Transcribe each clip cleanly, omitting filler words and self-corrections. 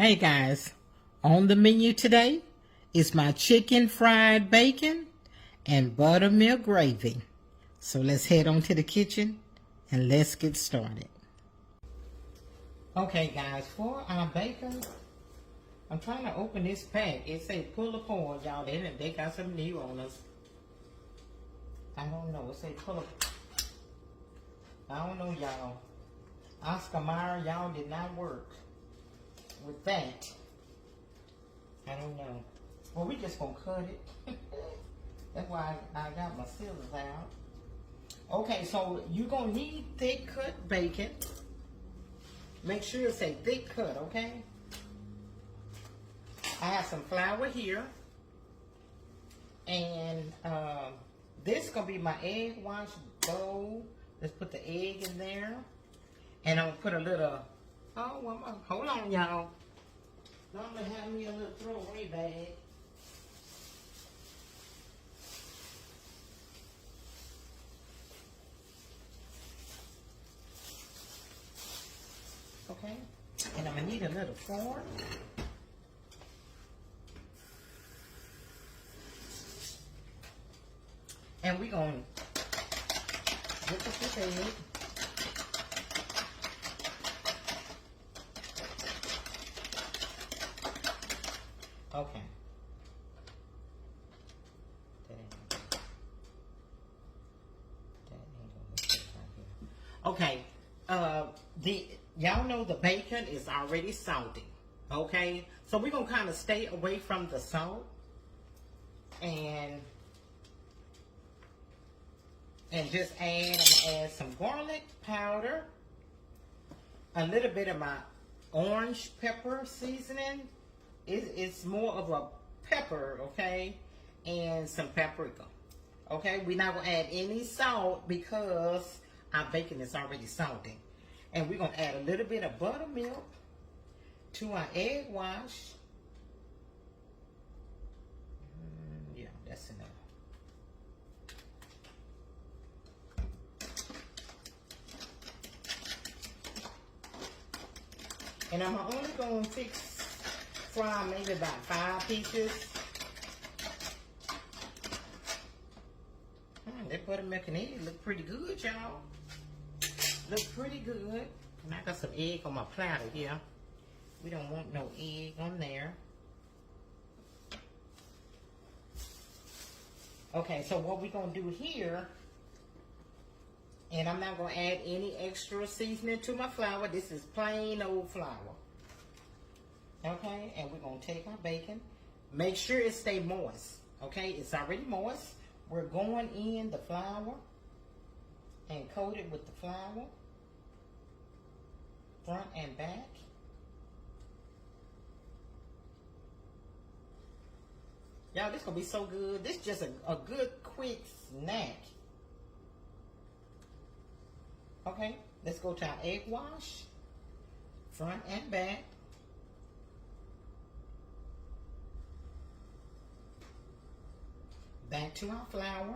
Hey guys, on the menu today is my chicken fried bacon and buttermilk gravy. So let's head on to the kitchen and let's get started. Okay guys, for our bacon, I'm trying to open this pack. It says pull apart, y'all. They got some new on us. I don't know. It says pull apart. I don't know, y'all. Oscar Mayer, y'all did not work with that. I don't know. Well, we just gonna cut it. That's why I got my scissors out. Okay, so you're gonna need thick cut bacon. Make sure it's a thick cut, okay? I have some flour here. And this is gonna be my egg wash bowl. Let's put the egg in there. And I'm gonna put a little, hold on y'all. Normally have me a little throwaway bag. Okay, and I'm gonna need a little fork. And we're gonna whip up this egg. Okay. Okay. Y'all know the bacon is already salty. Okay. So we're gonna kind of stay away from the salt and just add some garlic powder, a little bit of my orange pepper seasoning. It's more of a pepper, okay, and some paprika. Okay, we're not gonna add any salt because our bacon is already salty. And we're gonna add a little bit of buttermilk to our egg wash. Yeah, that's enough. And I'm only gonna fry maybe about 5 pieces. That buttermilk and egg look pretty good, y'all. Look pretty good. And I got some egg on my platter here. We don't want no egg on there. Okay, so what we're gonna do here, and I'm not gonna add any extra seasoning to my flour. This is plain old flour. Okay, and we're gonna take our bacon. Make sure it stay moist. Okay, it's already moist. We're going in the flour and coat it with the flour, front and back. Y'all, this gonna be so good. This is just a good quick snack. Okay, let's go to our egg wash, front and back. Back to our flour.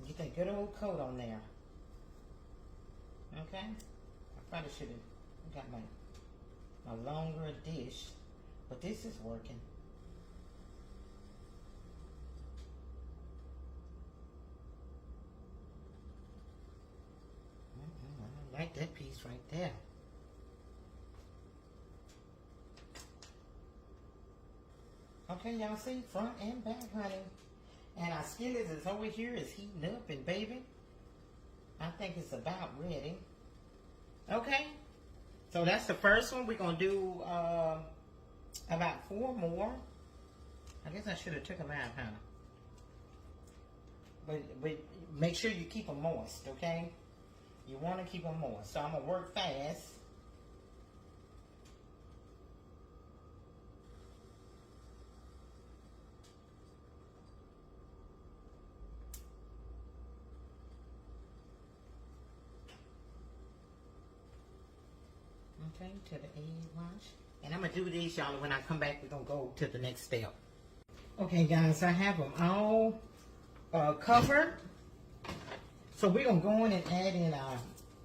Get that good old coat on there. Okay? I probably should have got my longer dish, but this is working. I like that piece right there. Okay, y'all see, front and back, honey. And our skillet is over here, is heating up and baby. I think it's about ready. Okay, so that's the first one. We're gonna do about 4 more. I guess I should have took them out, huh? But make sure you keep them moist, okay? You want to keep them moist. So I'm gonna work fast. Okay, to the egg wash. And I'm going to do these, y'all. When I come back, we're going to go to the next step. Okay, guys, I have them all covered. So we're going to go in and add in our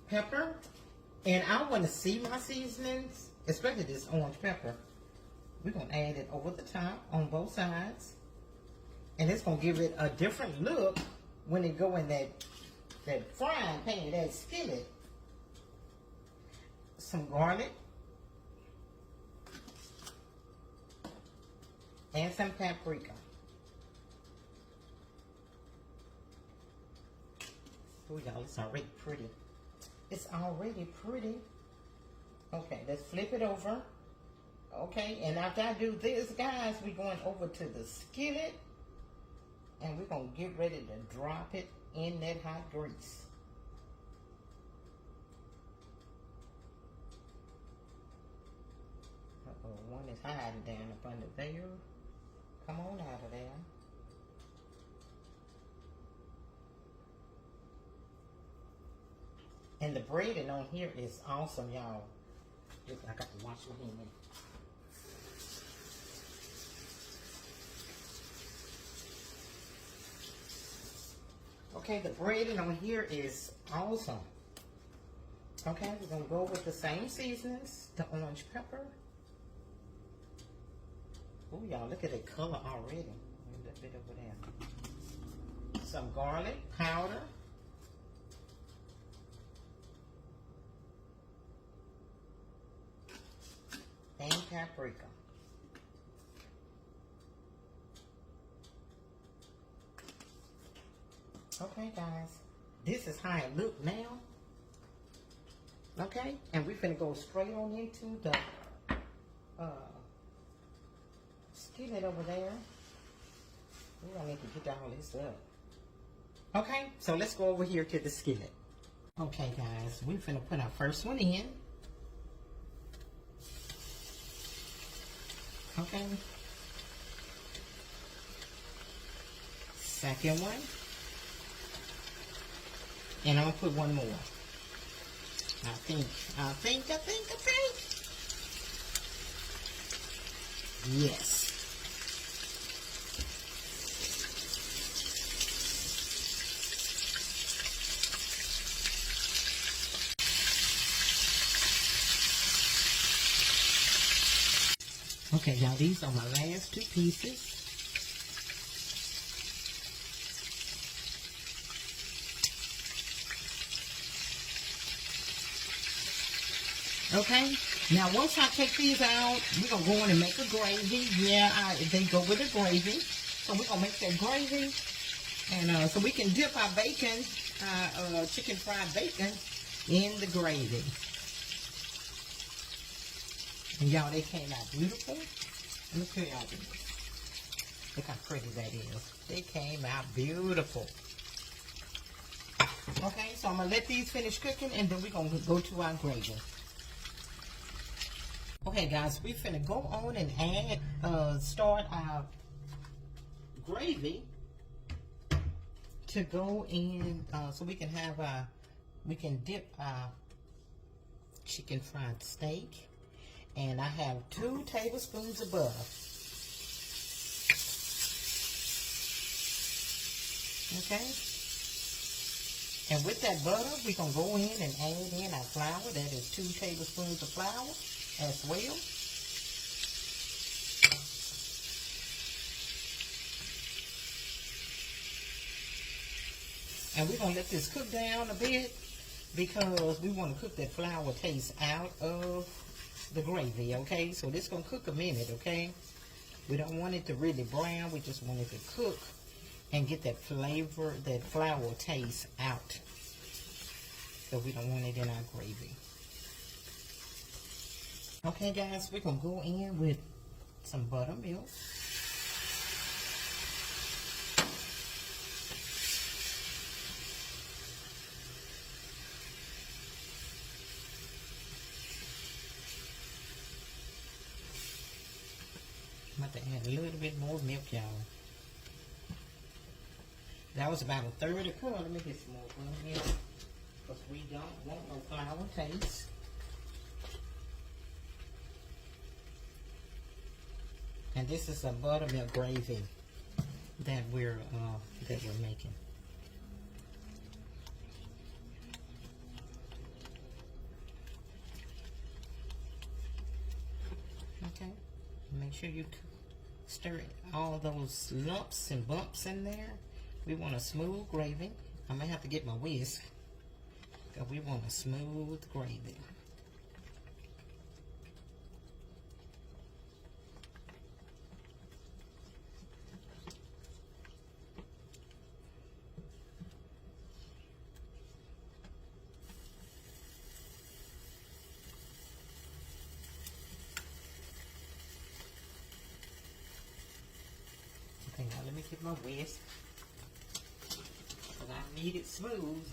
pepper. And I want to see my seasonings especially this orange pepper. We're going to add it over the top on both sides. And it's going to give it a different look when it go in that frying pan, that skillet. Some garlic. And some paprika. Oh, y'all, it's already pretty. It's already pretty. Okay, let's flip it over. Okay, and after I do this, guys, we're going over to the skillet. And we're going to get ready to drop it in that hot grease. Uh-oh, one is hiding down up under there. Come on out of there. And the breading on here is awesome, y'all. I got to wash my hands. Okay, the breading on here is awesome. Okay, we're going to go with the same seasonings, the orange pepper. Oh, y'all, look at the color already. A little bit over there. Some garlic powder. And paprika. Okay, guys, this is how it look now. Okay, and we're finna go straight on into the skillet over there. We don't need to get all this up. Okay, so let's go over here to the skillet. Okay, guys, we're finna put our first one in. Okay. Second one. And I'm gonna put one more. I think. Yes. Okay, y'all, these are my last two pieces. Okay, now once I take these out, we're going to go in and make a gravy. Yeah, they go with the gravy. So we're going to make that gravy. And so we can dip our bacon, chicken fried bacon, in the gravy. And y'all, they came out beautiful. Let me show y'all this. Look how pretty that is. They came out beautiful. Okay, so I'm going to let these finish cooking and then we're going to go to our gravy. Okay, guys, we finna go on and add, start our gravy to go in, so we can have we can dip our chicken fried steak. And I have 2 tablespoons of butter. Okay. And with that butter, we're going to go in and add in our flour. That is 2 tablespoons of flour as well. And we're going to let this cook down a bit because we want to cook that flour taste out of the gravy, okay? So this is going to cook a minute, okay? We don't want it to really brown. We just want it to cook and get that flavor, that flour taste out. So we don't want it in our gravy. Okay, guys, we're going to go in with some buttermilk. I'm about to add a little bit more milk, y'all. That was about 1/3 a cup. Let me get some more milk because we don't want no flour taste. And this is a buttermilk gravy that we're making. Okay, make sure you stir all those lumps and bumps in there. We want a smooth gravy. I may have to get my whisk because we want a smooth gravy. Okay, now let me get my whisk. Because I need it smooth.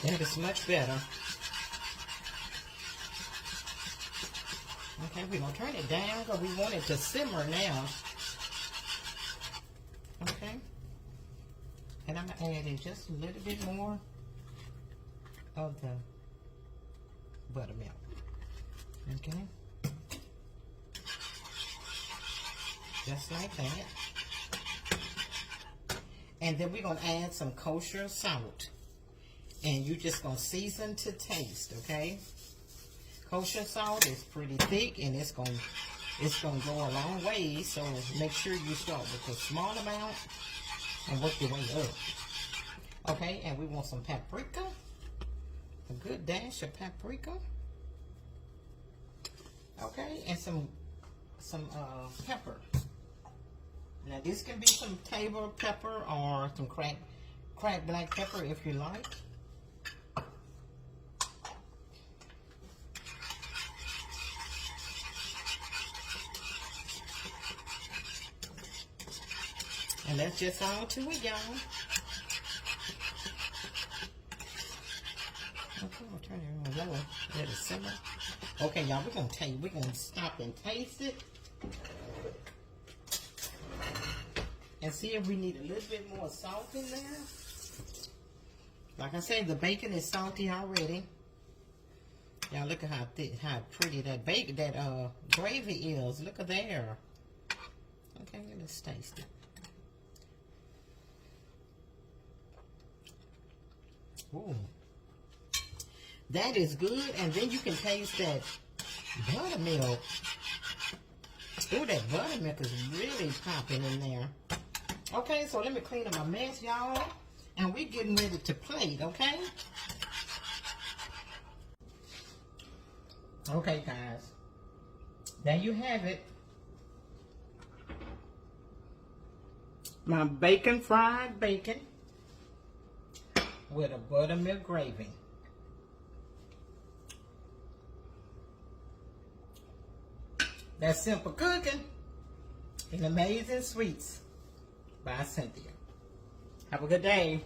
That is much better. Okay, we're going to turn it down because we want it to simmer now. Okay. And I'm going to add in just a little bit more of the buttermilk. Okay. Just like that. And then we're going to add some kosher salt. And you're just going to season to taste, okay? Kosher salt is pretty thick and it's going to go a long way. So make sure you start with a small amount and work your way up. Okay, and we want some paprika. A good dash of paprika. Okay, and some pepper. Now this can be some table pepper or some cracked black pepper if you like. And that's just all to it, y'all. Okay, we'll turn it on lower. Let it simmer. Okay, y'all, we're gonna stop and taste it. And see if we need a little bit more salt in there. Like I said, the bacon is salty already. Y'all look at how thick, how pretty that bacon, that gravy is. Look at there. Okay, let's taste it. Ooh. That is good, and then you can taste that buttermilk. Ooh, that buttermilk is really popping in there. Okay, so let me clean up my mess, y'all. And we're getting ready to plate, okay? Okay, guys. There you have it. My bacon, fried bacon with a buttermilk gravy. That's Simple Cooking and Amazing Sweets by Cynthia. Have a good day.